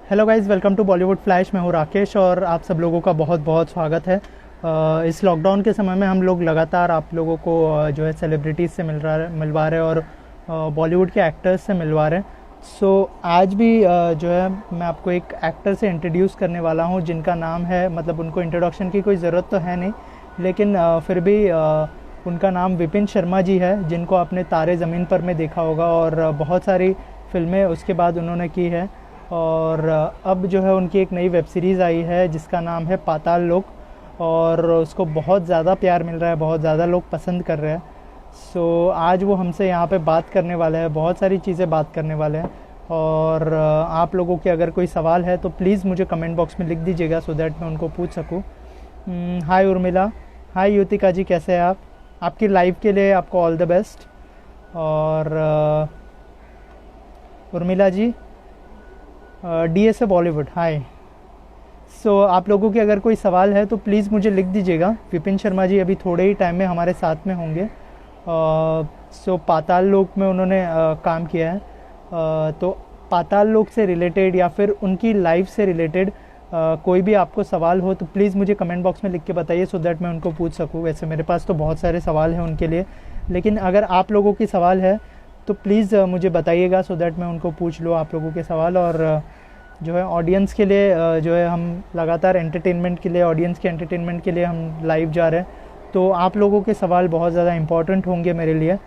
Hello guys, welcome to Bollywood flash. मैं हूँ राकेश और आप सब लोगों का बहुत बहुत स्वागत है। इस लॉकडाउन के समय में हम लोग लगातार आप लोगों को जो है सेलिब्रिटीज़ से मिलवा रहे हैं और बॉलीवुड के एक्टर्स से मिलवा रहे हैं। आज भी जो है मैं आपको एक एक्टर से इंट्रोड्यूस करने वाला हूँ जिनका नाम है, मतलब उनको इंट्रोडक्शन की कोई ज़रूरत तो है नहीं, लेकिन फिर भी उनका नाम विपिन शर्मा जी है, जिनको आपने तारे ज़मीन पर में देखा होगा और बहुत सारी फिल्में उसके बाद उन्होंने की है। और अब जो है उनकी एक नई वेब सीरीज़ आई है जिसका नाम है पाताल लोक, और उसको बहुत ज़्यादा प्यार मिल रहा है, बहुत ज़्यादा लोग पसंद कर रहे हैं। आज वो हमसे यहाँ पे बात करने वाले हैं, बहुत सारी चीज़ें बात करने वाले हैं। और आप लोगों के अगर कोई सवाल है तो प्लीज़ मुझे कमेंट बॉक्स में लिख दीजिएगा सो दैट मैं उनको पूछ सकूँ। हाय उर्मिला। हाय युतिका जी, कैसे हैं आप? आपकी लाइफ के लिए आपको ऑल द बेस्ट। और उर्मिला जी, डीएसए बॉलीवुड, हाय। आप लोगों के अगर कोई सवाल है तो प्लीज़ मुझे लिख दीजिएगा। विपिन शर्मा जी अभी थोड़े ही टाइम में हमारे साथ में होंगे। पाताल लोक में उन्होंने काम किया है। तो पाताल लोक से रिलेटेड या फिर उनकी लाइफ से रिलेटेड कोई भी आपको सवाल हो तो प्लीज़ मुझे कमेंट बॉक्स में लिख के बताइए सो दैट मैं उनको पूछ सकूँ। वैसे मेरे पास तो बहुत सारे सवाल हैं उनके लिए, लेकिन अगर आप लोगों की सवाल है तो प्लीज़ मुझे बताइएगा सो दैट मैं उनको पूछ लूँ आप लोगों के सवाल। और जो है ऑडियंस के लिए जो है हम लगातार एंटरटेनमेंट के लिए, ऑडियंस के एंटरटेनमेंट के लिए हम लाइव जा रहे हैं। तो आप लोगों के सवाल बहुत ज़्यादा इम्पोर्टेंट होंगे मेरे लिए।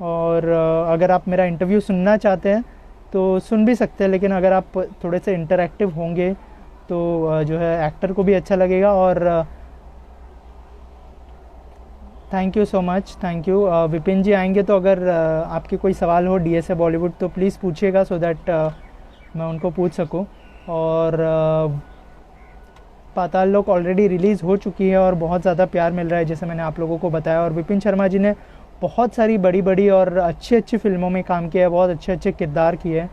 और अगर आप मेरा इंटरव्यू सुनना चाहते हैं तो सुन भी सकते हैं, लेकिन अगर आप थोड़े से इंटरैक्टिव होंगे तो जो है एक्टर को भी अच्छा लगेगा। और thank you so much, thank you. Vipin ji आएंगे तो अगर आपके कोई सवाल हो डीएसए बॉलीवुड तो प्लीज़ पूछिएगा सो दैट मैं उनको पूछ सकूं। और पाताल लोक ऑलरेडी रिलीज़ हो चुकी है और बहुत ज़्यादा प्यार मिल रहा है जैसे मैंने आप लोगों को बताया। और विपिन शर्मा जी ने बहुत सारी बड़ी बड़ी और अच्छी अच्छी फिल्मों में काम किया है, बहुत अच्छे अच्छे किरदार किए हैं।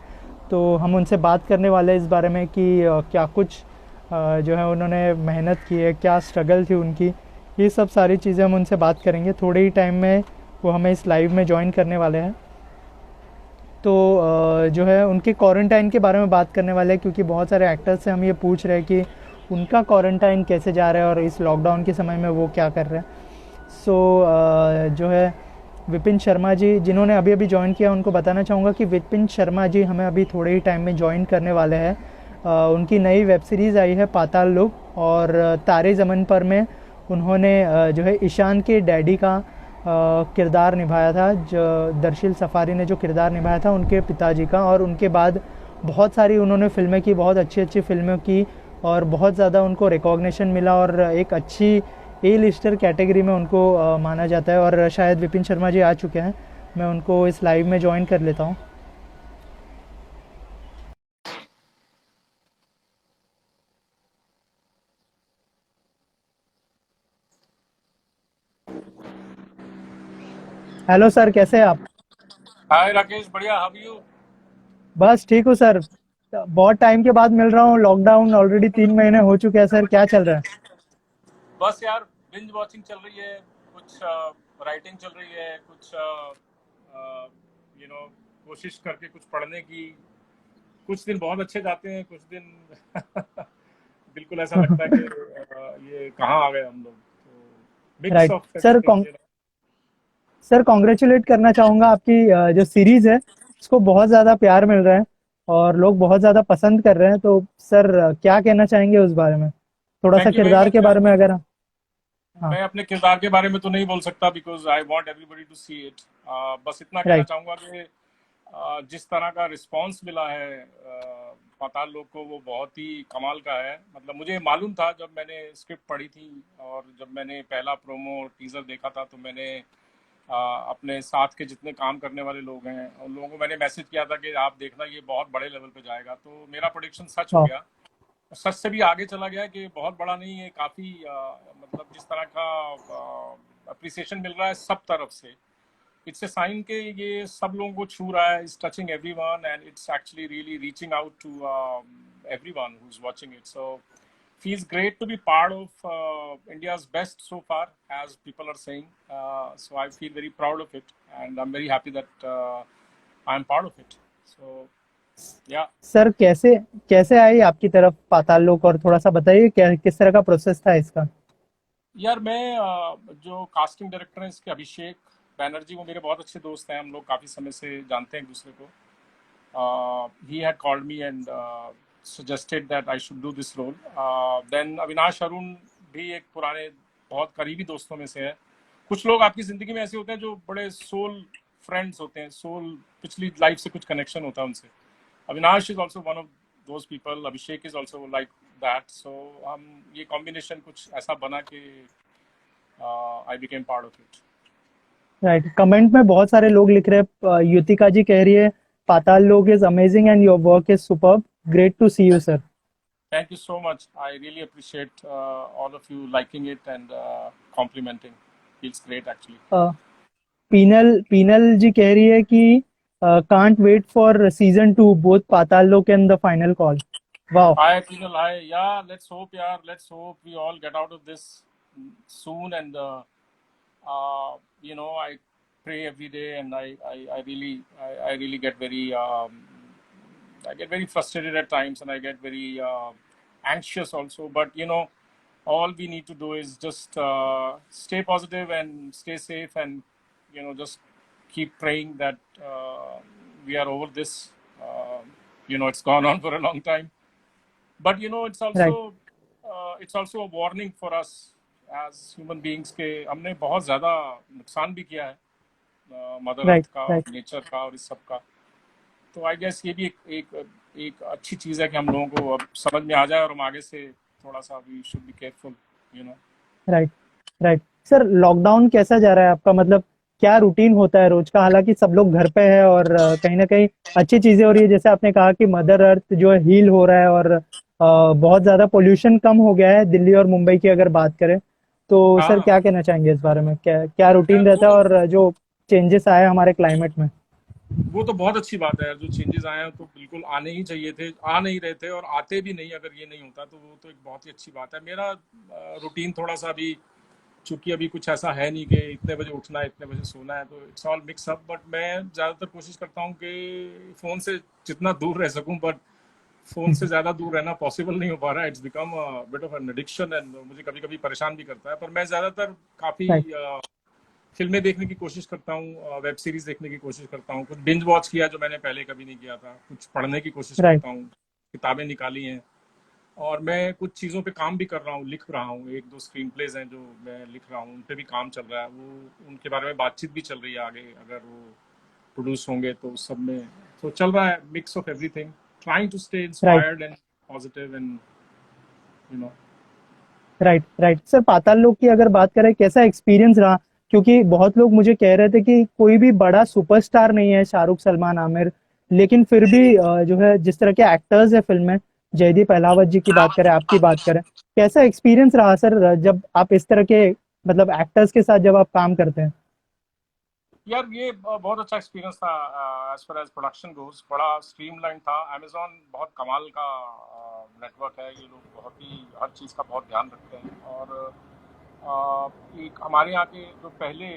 तो हम उनसे बात करने वाले हैं इस बारे में कि क्या कुछ जो है उन्होंने मेहनत की है, क्या स्ट्रगल थी उनकी, ये सब सारी चीज़ें हम उनसे बात करेंगे। थोड़े ही टाइम में वो हमें इस लाइव में ज्वाइन करने वाले हैं। तो जो है उनके क्वारंटाइन के बारे में बात करने वाले हैं, क्योंकि बहुत सारे एक्टर्स से हम ये पूछ रहे हैं कि उनका क्वारंटाइन कैसे जा रहा है और इस लॉकडाउन के समय में वो क्या कर रहे हैं। जो है विपिन शर्मा जी जिन्होंने अभी अभी ज्वाइन किया, उनको बताना चाहूँगा कि विपिन शर्मा जी हमें अभी थोड़े ही टाइम में ज्वाइन करने वाले हैं। उनकी नई वेब सीरीज़ आई है पाताल लोक, और तारे ज़मीन पर में उन्होंने जो है ईशान के डैडी का किरदार निभाया था। जो दर्शिल सफारी ने जो किरदार निभाया था उनके पिताजी का, और उनके बाद बहुत सारी उन्होंने फिल्में की, बहुत अच्छी अच्छी फिल्में की, और बहुत ज़्यादा उनको रिकॉग्निशन मिला और एक अच्छी ए लिस्टर कैटेगरी में उनको माना जाता है। और शायद विपिन शर्मा जी आ चुके हैं, मैं उनको इस लाइव में ज्वाइन कर लेता हूँ। हेलो सर, कैसे हैं आप? हाय राकेश, बढ़िया। How you? बस ठीक हूँ सर। बहुत टाइम के बाद मिल रहा हूँ, लॉकडाउन ऑलरेडी 3 महीने हो चुके हैं सर, क्या चल रहा है? बस यार, बिंज वॉचिंग चल रही है। कुछ राइटिंग चल रही है, कुछ यू नो कोशिश करके कुछ पढ़ने की। कुछ दिन बहुत अच्छे जाते हैं, कुछ दिन बिल्कुल ऐसा लगता है कि ये कहाँ आ गए हम लोग। तो mix right of sir. Everything. Sir congratulate करना चाहूँगा, आपकी जो सीरीज़ है उसको बहुत ज़्यादा प्यार मिल रहा है और लोग बहुत ज़्यादा पसंद कर रहे हैं। तो सर क्या कहना चाहेंगे उस बारे में, थोड़ा सा थैंक यू वेरी किरदार मच के बारे यार। में अगर? हाँ। मैं अपने किरदार के बारे में तो नहीं बोल सकता, because I want everybody to see it. बस इतना कहना राइट। चाहूंगा कि जिस तरह का रिस्पांस मिला है पाताल लोक को, वो बहुत ही कमाल का है। मतलब मुझे मालूम था जब मैंने स्क्रिप्ट पढ़ी थी, और जब मैंने पहला प्रोमो टीजर देखा था, तो मैंने अपने साथ के जितने काम करने वाले लोग हैं उन लोगों को मैंने मैसेज किया था कि आप देखना, ये बहुत बड़े लेवल पे जाएगा। तो मेरा प्रोडिक्शन सच हो हाँ। गया। सच से भी आगे चला गया कि बहुत बड़ा नहीं है, काफ़ी मतलब जिस तरह का अप्रिसिएशन मिल रहा है सब तरफ से, इट्स ए साइन के ये सब लोगों को छू रहा है। It's touching everyone and it's actually really reaching out to everyone who is watching it. So feels great to be part of India's best so far, as people are saying. So I feel very proud of it, and I'm very happy that I'm part of it. So या sir कैसे कैसे आई आपकी तरफ पाताल लोक, और थोड़ा सा बताइए क्या किस तरह का प्रोसेस था इसका। यार मैं जो कास्टिंग डायरेक्टर हैं इसके, अभिषेक बैनर्जी, वो मेरे बहुत अच्छे दोस्त हैं, हम लोग काफ़ी समय से जानते हैं एक दूसरे को। He had called me and suggested that I should do this role. Then Avinash Arun भी एक पुराने बहुत करीबी दोस्तों में से है। कुछ लोग आपकी ज़िंदगी में ऐसे होते हैं जो बड़े सोल फ्रेंड्स होते हैं, सोल पिछली लाइफ से कुछ कनेक्शन होता है उनसे। Avinash is also one of those people, Abhishek is also like that. So हम ये कॉम्बिनेशन कुछ ऐसा बना कि I became part of it. Right, comment में बहुत सारे लोग लिख रहे हैं, युतिका जी कह रही है Paatal Lok is amazing and your work is superb, great to see you sir. Thank you so much. I really appreciate all of you liking it and complimenting. Feels great actually. Pinal Pinal ji कह रही है कि can't wait for season 2 both Paatal Lok and the final call. Wow. Hi, Pinal. Hi. Yeah, let's hope, yeah, let's hope we all get out of this soon. And I pray every day, and I really get very, I get very frustrated at times, and I get very anxious also. But all we need to do is just stay positive and stay safe, and just keep praying that we are over this. It's gone on for a long time, but right it's also a warning for us as human beings के हमने बहुत ज़्यादा नुकसान भी किया है mother right अर्थ का और राइट नेचर का और इस सब का। तो आई गेस ये भी एक अच्छी चीज़ है कि हम लोगों को अब समझ में आ जाए और हम आगे से थोड़ा सा we should be careful you know right right. Sir lockdown कैसा जा रहा है आपका, मतलब क्या रूटीन होता है रोज का, हालांकि सब लोग घर पे है और कहीं ना कहीं अच्छी चीजें हो रही है, जैसे आपने कहा कि मदर अर्थ जो है हील हो रहा है, और बहुत ज्यादा पोल्यूशन कम हो गया है दिल्ली और मुंबई की अगर बात करें, तो सर हाँ क्या कहना चाहेंगे इस बारे में, क्या क्या यार, रूटीन रहता है और जो चेंजेस आए हमारे क्लाइमेट में। वो तो बहुत अच्छी बात है यार, जो चेंजेस आए हैं तो बिल्कुल आने ही चाहिए थे, आ नहीं रहे थे और आते भी नहीं अगर ये नहीं होता, तो वो तो एक बहुत ही अच्छी बात है। मेरा रूटीन थोड़ा सा अभी, चूंकि अभी कुछ ऐसा है नहीं कि इतने बजे उठना है इतने बजे सोना है, तो it's all mix up. But मैं ज़्यादातर कोशिश करता हूँ कि फ़ोन से जितना दूर रह सकूँ, बट फ़ोन से ज़्यादा दूर रहना पॉसिबल नहीं हो पा रहा है। It's become bit of an addiction and मुझे कभी कभी परेशान भी करता है। पर मैं ज़्यादातर काफ़ी राइट फिल्में देखने की कोशिश करता हूँ, वेब सीरीज देखने की कोशिश करता हूँ, कुछ बिंज वॉच किया जो मैंने पहले कभी नहीं किया था, कुछ पढ़ने की कोशिश राइट करता हूँ, किताबें निकाली हैं। और मैं कुछ चीज़ों पे काम भी कर रहा हूँ, लिख रहा हूँ, एक दो स्क्रीन प्लेज हैं जो मैं लिख रहा हूँ, उन पे भी काम चल रहा है। वो उनके बारे में बातचीत भी चल रही है आगे, अगर वो प्रोड्यूस होंगे तो उस सब में तो चल रहा है mix of everything, trying to stay right inspired and positive and you know right right. Sir Paatal Lok की अगर बात करें कैसा एक्सपीरियंस रहा, क्योंकि बहुत लोग मुझे कह रहे थे कि कोई भी बड़ा सुपरस्टार नहीं है शाहरुख सलमान आमिर, लेकिन फिर भी जो है जिस तरह के एक्टर्स है फिल्म में, जयदीप अहलावत जी की बात करें, आपकी बात करें, कैसा एक्सपीरियंस रहा सर जब आप इस तरह के मतलब एक्टर्स के साथ जब आप काम करते हैं। यार ये बहुत अच्छा एक्सपीरियंस था। As far as production goes बड़ा स्ट्रीमलाइन था। अमेजोन बहुत कमाल का नेटवर्क है, ये लोग बहुत ही हर चीज़ का बहुत ध्यान रखते हैं। और एक हमारे यहाँ के जो पहले,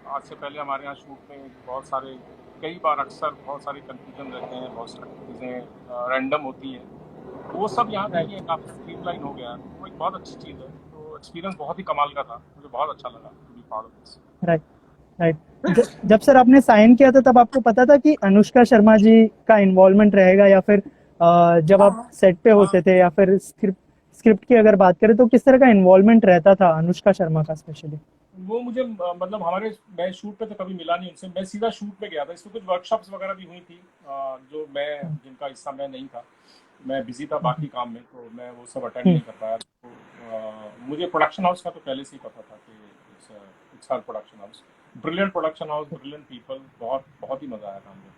आज से पहले हमारे यहाँ शूट में बहुत सारे, कई बार अक्सर बहुत सारे कन्फ्यूजन रहते हैं, बहुत सारी चीज़ें रैंडम होती हैं, वो सब यहाँ राइट नहीं है, काफ़ी स्ट्रीमलाइन हो गया है। वो एक बहुत अच्छी चीज़ है। तो एक्सपीरियंस बहुत ही कमाल का था, मुझे बहुत अच्छा लगा to be part of this. Right right. जब सर आपने साइन किया था तब आपको पता था कि अनुष्का शर्मा जी का इन्वॉल्वमेंट रहेगा, या फिर जब आप सेट पे होते थे, या फिर स्क्रिप्ट स्क्रिप्ट की अगर बात करें तो किस तरह का इन्वॉल्वमेंट रहता था अनुष्का शर्मा का स्पेशली। वो मुझे मतलब हमारे, मैं शूट पे तो कभी मिला नहीं उनसे, मैं सीधा शूट पे गया था। इसमें कुछ वर्कशॉप्स वगैरह भी हुई थी जो मैं, जिनका हिस्सा मैं नहीं था, मैं बिजी था बाकी काम में, तो मैं वो सब अटेंड नहीं कर पाया। तो मुझे प्रोडक्शन हाउस का तो पहले से ही पता था कि it's her production house, brilliant production house, brilliant people, बहुत बहुत ही मजा आया काम में।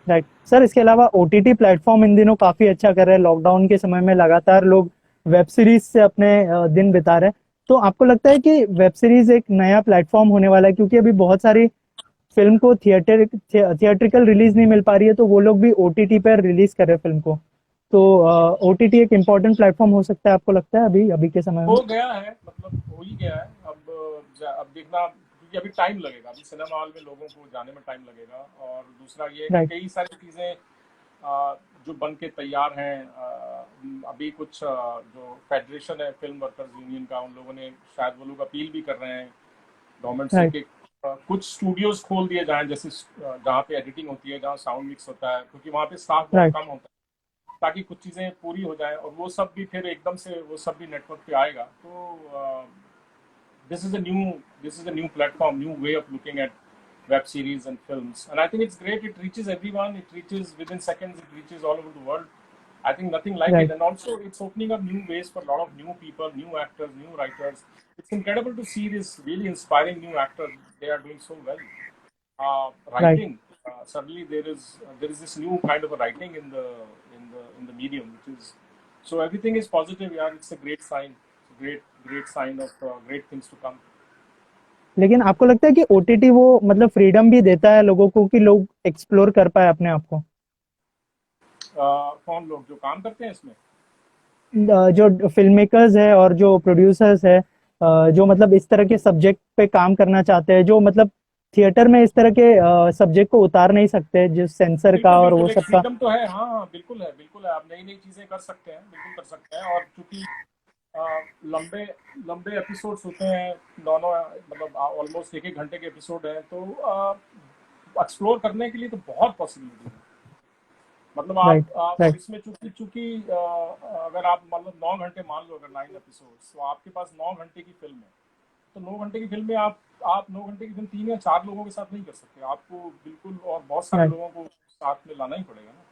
राइट सर, इसके अलावा ओटीटी प्लेटफॉर्म इन दिनों काफी अच्छा कर रहे हैं, लॉकडाउन के समय में लगातार लोग वेब सीरीज से अपने दिन बिता रहे हैं, तो आपको लगता है कि वेब सीरीज एक नया प्लेटफॉर्म होने वाला है, क्योंकि अभी बहुत सारी फिल्म को थिएट्रिकल रिलीज नहीं मिल पा रही है, तो वो लोग भी ओटीटी पर रिलीज कर रहे हैं फिल्म को, तो ओटीटी एक इम्पोर्टेंट प्लेटफॉर्म हो सकता है, आपको लगता है अभी अभी के समय में। हो गया है, मतलब हो ही गया है। अब देखना, क्योंकि अभी टाइम लगेगा, अभी सिनेमा हॉल में लोगों को जाने में टाइम लगेगा। और दूसरा ये है कि राइट कई सारी चीज़ें जो बन के तैयार हैं। अभी कुछ जो फेडरेशन है फिल्म वर्कर्स यूनियन का, उन लोगों ने शायद वो लोग अपील भी कर रहे हैं गवर्नमेंट से राइट कि कुछ स्टूडियोज खोल दिए जाएं, जैसे जहाँ पे एडिटिंग होती है, जहाँ साउंड मिक्स होता है, क्योंकि वहाँ पे स्टाफ बहुत राइट कम होता है, ताकि कुछ चीज़ें पूरी हो जाएं, और वो सब भी फिर एकदम से वो सब भी नेटवर्क पे आएगा। तो this is a new platform, new way of looking at web series and films, and I think it's great. It reaches everyone. It reaches within seconds. It reaches all over the world. I think nothing like it, right and also it's opening up new ways for a lot of new people, new actors, new writers. It's incredible to see this really inspiring new actors. They are doing so well. Right Writing. Suddenly there is this new kind of a writing in the medium, which is so everything is positive. Yeah, it's a great sign. It's a great sign of great things to come. लेकिन आपको लगता है कि OTT वो मतलब freedom भी देता है लोगों को कि लोग एक्सप्लोर कर पाए अपने आप को? कौन लोग जो काम करते हैं इसमें? जो फिल्म मेकर्स है और जो प्रोड्यूसर्स है, जो मतलब इस तरह के सब्जेक्ट पे काम करना चाहते हैं, जो मतलब थिएटर में इस तरह के सब्जेक्ट को उतार नहीं सकते, जिस सेंसर बिल्कुल का और वो बिल्कुल, एक सब का। फ्रीडम तो है। हाँ हाँ, बिल्कुल है, बिल्कुल है। आप नई नई चीजें कर सकते हैं, बिल्कुल कर सकते हैं। और चूंकि लंबे लंबे एपिसोड्स होते हैं दोनों, मतलब ऑलमोस्ट एक एक घंटे के एपिसोड हैं, तो एक्सप्लोर करने के लिए तो बहुत पॉसिबिलिटी है। मतलब राइट आप और राइट इसमें चूंकि चूंकि अगर आप मतलब 9 घंटे मान लो, अगर 9 एपिसोड्स, तो आपके पास 9 घंटे की फिल्म है। तो 9 घंटे की फिल्म में आप 9 घंटे की फिल्म 3 या 4 लोगों के साथ नहीं कर सकते। आपको बिल्कुल और बहुत सारे राइट लोगों को साथ में लाना ही पड़ेगा ना।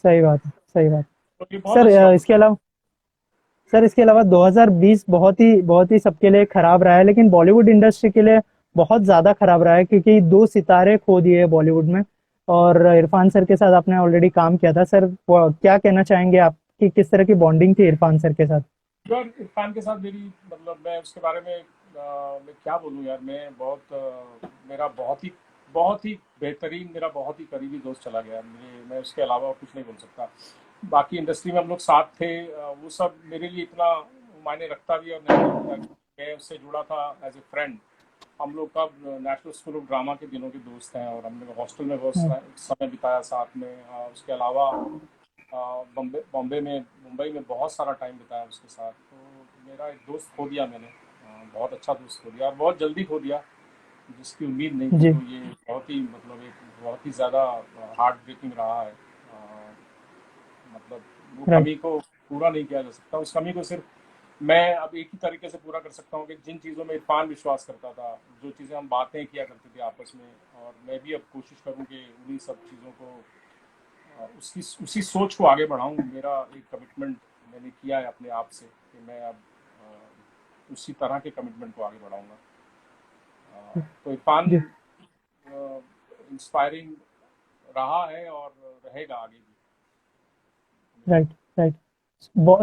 सही बात है, सही बात। तो ये बहुत सर अच्छी इसके अपॉर्चुनिटी। अलावा, 2020 बहुत ही सबके लिए खराब रहा है, लेकिन बॉलीवुड इंडस्ट्री के लिए बहुत ज्यादा खराब रहा है, क्योंकि दो सितारे खो दिए बॉलीवुड में। और इरफान सर के साथ आपने ऑलरेडी काम किया था सर, क्या कहना चाहेंगे आप कि किस तरह की बॉन्डिंग थी इरफान सर के साथ? यार इरफान के साथ मेरी, मतलब मैं उसके बारे में मैं क्या बोलूँ यार। मैं मेरा बहुत ही बेहतरीन, मेरा बहुत ही करीबी दोस्त चला गया। मैं उसके अलावा कुछ नहीं बोल सकता। बाकी इंडस्ट्री में हम लोग साथ थे, वो सब मेरे लिए इतना मायने रखता भी और नहीं रखता। मैं उससे जुड़ा था एज ए फ्रेंड। हम लोग कब नेशनल स्कूल ऑफ ड्रामा के दिनों के दोस्त हैं, और हमने हॉस्टल में बहुत हम्म, समय बिताया साथ में। उसके अलावा बॉम्बे में, मुंबई में बहुत सारा टाइम बिताया उसके साथ। तो मेरा एक दोस्त खो दिया मैंने, बहुत अच्छा दोस्त खो दिया, और बहुत जल्दी खो दिया, जिसकी उम्मीद नहीं थी। जी तो ये बहुत ही, मतलब एक बहुत ही ज़्यादा हार्ट ब्रेकिंग रहा है। मतलब वो राइट कमी को पूरा नहीं किया जा सकता। उस कमी को सिर्फ मैं अब एक ही तरीके से पूरा कर सकता हूँ कि जिन चीज़ों में इरफान विश्वास करता था, जो चीज़ें हम बातें किया करते थे आपस में, और मैं भी अब कोशिश करूँ कि उन्हीं सब चीज़ों को, उसकी उसी सोच को आगे बढ़ाऊँ। मेरा एक कमिटमेंट मैंने किया है अपने आप से कि मैं अब उसी तरह के कमिटमेंट को आगे बढ़ाऊँगा। तो इरफान जी इंस्पायरिंग रहा है और रहेगा आगे भी मेरे राइट लिए। राइट।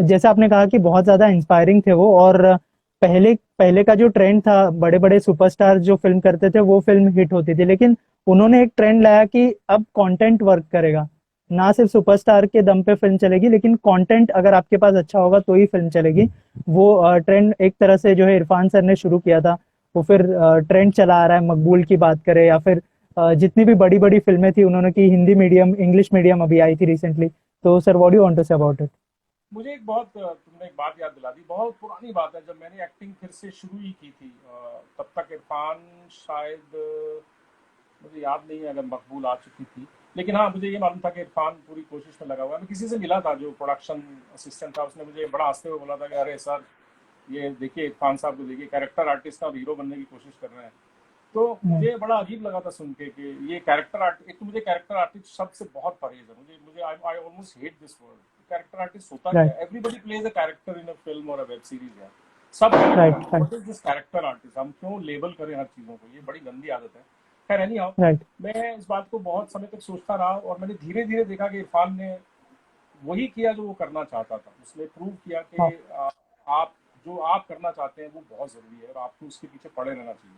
जैसे आपने कहा कि बहुत ज्यादा इंस्पायरिंग थे वो, और पहले पहले का जो ट्रेंड था, बड़े बड़े सुपरस्टार जो फिल्म करते थे वो फिल्म हिट होती थी, लेकिन उन्होंने एक ट्रेंड लाया कि अब कंटेंट वर्क करेगा। ना सिर्फ सुपरस्टार के दम पे फिल्म चलेगी, लेकिन कंटेंट अगर आपके पास अच्छा होगा तो ही फिल्म चलेगी। वो ट्रेंड एक तरह से जो है इरफान सर ने शुरू किया था, वो फिर ट्रेंड चला आ रहा है। मकबूल की बात करें या फिर जितनी भी बड़ी बड़ी फिल्में थी उन्होंने की, हिंदी मीडियम, इंग्लिश मीडियम अभी आई थी रिसेंटली। तो sir, what do you want to say about it? मुझे एक बहुत तुमने एक बात याद दिला दी। बहुत पुरानी बात है, जब मैंने एक्टिंग फिर से शुरू ही की थी, तब तक इरफान शायद मुझे याद नहीं है अगर मकबूल आ चुकी थी। लेकिन हाँ, मुझे ये मालूम था कि इरफान पूरी कोशिश में लगा हुआ है। मैं किसी से मिला था जो प्रोडक्शन असिस्टेंट था, उसने मुझे बड़ा हंसते हुए बोला था कि अरे सर, ये देखिए इरफान साहब को देखिए, कैरेक्टर आर्टिस्ट और हीरो बनने की कोशिश कर रहे हैं। तो हम्म, मुझे बड़ा अजीब लगा था सुन के कि ये कैरेक्टर आर्टिस्ट, एक तो मुझे कैरेक्टर आर्टिस्ट शब्द से बहुत परहेज है। मुझे मुझे I almost hate this word. Character artist होता क्या राइट है? Everybody plays a character in a film और अ वेब सीरीज है। सब character right artist, right what is this character artist? हम क्यों लेबल करें हर चीज़ों को? ये बड़ी गंदी आदत है। खैर एनी हाउ, राइट मैं इस बात को बहुत समय तक सोचता रहा, और मैंने धीरे धीरे देखा कि इरफान ने वही किया जो वो करना चाहता था। उसने प्रूव किया कि हाँ आप जो आप करना चाहते हैं वो बहुत ज़रूरी है, और आपको उसके पीछे पड़े रहना चाहिए।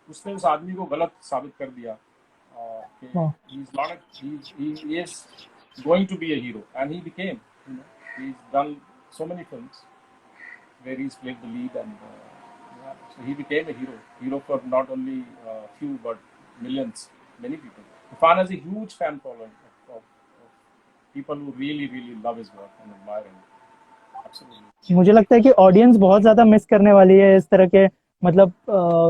उसने उस आदमी को गलत साबित कर दिया कि हाँ he is not a, he is going to be a hero, and he became, he's done so many films where he's played the lead, and yeah, so he became a hero for not only few but millions, many people. Irfan has a huge fan following of people who really love his work and admire him. Absolutely. मुझे लगता है कि audience बहुत ज्यादा miss करने वाली है इस तरह के मतलब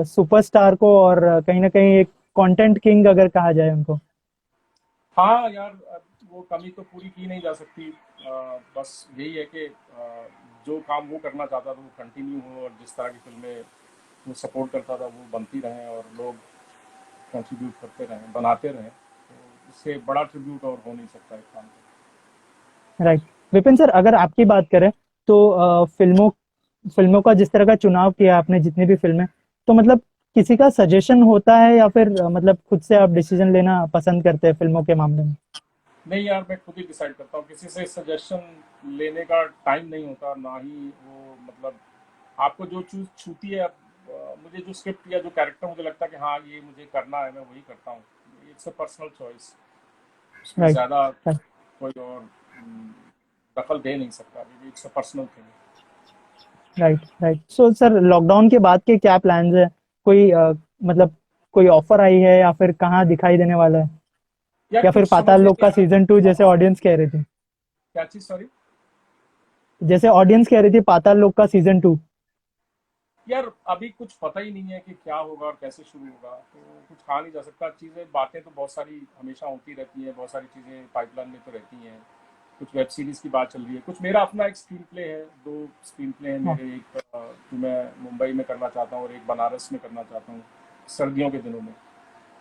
सुपरस्टार को, और कहीं ना कहीं एक कंटेंट किंग अगर कहा जाए उनको। हाँ यार, वो कमी तो पूरी की नहीं जा सकती। बस यही है कि जो काम वो करना चाहता था वो कंटिन्यू हो, और जिस तरह की फिल्में वो सपोर्ट करता था वो बनती रहें, और लोग कंट्रीब्यूट करते रहें, बनाते रहें। तो इससे बड़ा ट्रिब्यूट और हो नहीं सकता एक काम को। राइट। विपिन सर, अगर आपकी बात करें तो फिल्मों फिल्मों का जिस तरह का चुनाव किया आपने, जितनी भी फिल्में, तो मतलब किसी का सजेशन होता है या फिर मतलब खुद से आप डिसीजन लेना पसंद करते हैं फिल्मों के मामले में? नहीं यार, मैं खुद ही डिसाइड करता हूँ, किसी से सजेशन लेने का टाइम नहीं होता, ना ही वो मतलब आपको जो चीज़ छूती है। मुझे जो स्क्रिप्ट या जो कैरेक्टर मुझे लगता है कि हाँ ये मुझे करना है, मैं वही करता हूँ। इट्स अ पर्सनल चॉइस, उसमें राइट। ज़्यादा कोई और दखल दे नहीं सकता। It's a personal thing. Right. Right. So sir, lockdown के बाद के क्या प्लान्स है? कोई मतलब कोई ऑफर आई है या फिर कहाँ दिखाई देने वाला है? यार या फिर कुछ समझ पाताल नहीं लोक का आ सीजन 2 जैसे रहा। ऑडियंस कह रही थी? क्या चीज़, सॉरी? जैसे ऑडियंस कह रही थी पाताल लोक का सीजन 2। यार अभी कुछ पता ही नहीं है कि क्या होगा और कैसे शुरू होगा, तो कुछ कहा नहीं जा सकता। चीज़ें, बातें तो बहुत सारी हमेशा होती रहती हैं, बहुत सारी चीज़ें पाइपलाइन में तो रहती हैं। कुछ वेब सीरीज़ की बात चल रही है, कुछ मेरा अपना एक स्क्रीन प्ले है, 2 स्क्रीन प्ले हैं हाँ। मेरे। एक जो मैं मुंबई में करना चाहता हूँ, और एक बनारस में करना चाहता हूँ सर्दियों के दिनों में।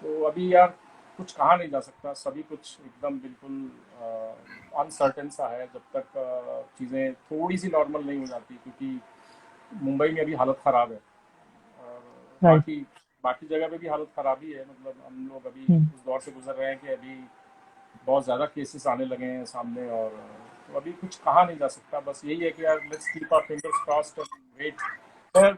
तो अभी यार कुछ कहा नहीं जा सकता, सभी कुछ एकदम बिल्कुल अनसर्टेन सा है, जब तक चीज़ें थोड़ी सी नॉर्मल नहीं हो जाती, क्योंकि मुंबई में अभी हालत ख़राब है, और राइट। बाकी बाकी जगह पे भी हालत ख़राब ही है। मतलब हम लोग अभी हम्म। उस दौर से गुजर रहे हैं कि अभी बहुत ज़्यादा केसेस आने लगे हैं सामने, और तो अभी कुछ कहा नहीं जा सकता। बस यही है कि यार let's keep our fingers crossed and wait. खैर,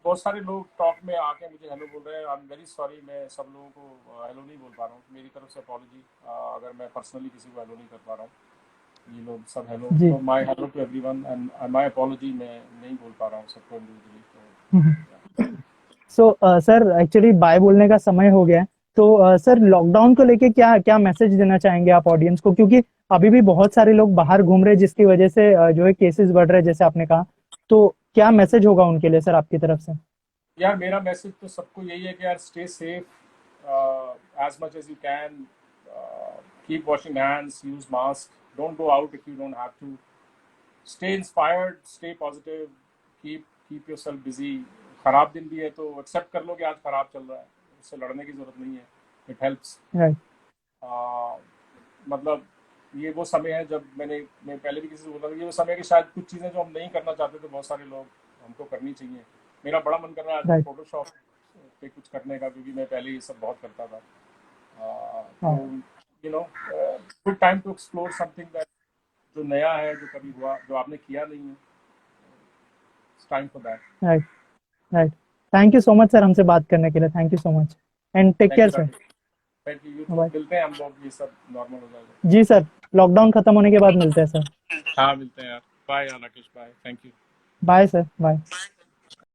बहुत सारे लोग टॉक में आके मुझे हेलो बोल रहे हैं। आई एम वेरी सॉरी, मैं सब लोगों को हेलो नहीं बोल पा रहा हूँ, मेरी तरफ से अपॉलॉजी अगर मैं पर्सनली किसी को हेलो नहीं कर पा रहा हूँ। ये लोग सब हेलो, जी। तो my hello to everyone and my apology, मैं नहीं बोल पा रहा हूँ सबको individually. So sir, actually bye बोलने का समय हो गया है। तो सर, लॉकडाउन को लेके क्या क्या मैसेज देना चाहेंगे आप ऑडियंस को, क्योंकि अभी भी बहुत सारे लोग बाहर घूम रहे हैं जिसकी वजह से जो है केसेस बढ़ रहे हैं जैसे आपने कहा। तो क्या मैसेज होगा उनके लिए सर आपकी तरफ से? यार मेरा मैसेज तो सबको यही है कि यार stay safe as much as you can, keep washing hands, use mask, don't go out if you don't have to, stay inspired, stay positive, keep yourself busy. खराब दिन भी है तो एक्सेप्ट कर लो कि आज खराब चल रहा है, उससे लड़ने की जरूरत नहीं है। It helps. राइट। मतलब ये वो समय है जब मैं पहले भी किसी से बोला था, ये वो समय है कि शायद कुछ चीज़ें जो हम नहीं करना चाहते थे बहुत सारे लोग, हमको करनी चाहिए। मेरा बड़ा मन कर रहा है आजकल राइट। फोटोशॉप पे कुछ करने का, क्योंकि मैं पहले ये सब बहुत करता था। तो हाँ। You know, good time to explore something that, जो नया है, जो कभी हुआ, जो आपने किया नहीं है। It's time for that. Right. Right. Thank you so much sir हमसे बात करने के लिए। Thank you so much and take thank care you sir. Rakesh. Thank you. तो बाय। मिलते हैं हम लोग, ये सब नॉर्मल हो जाएगा। जी सर, लॉकडाउन खत्म होने के बाद मिलते हैं सर। हाँ मिलते हैं यार। Bye Rakesh, bye, thank you. Bye sir, bye.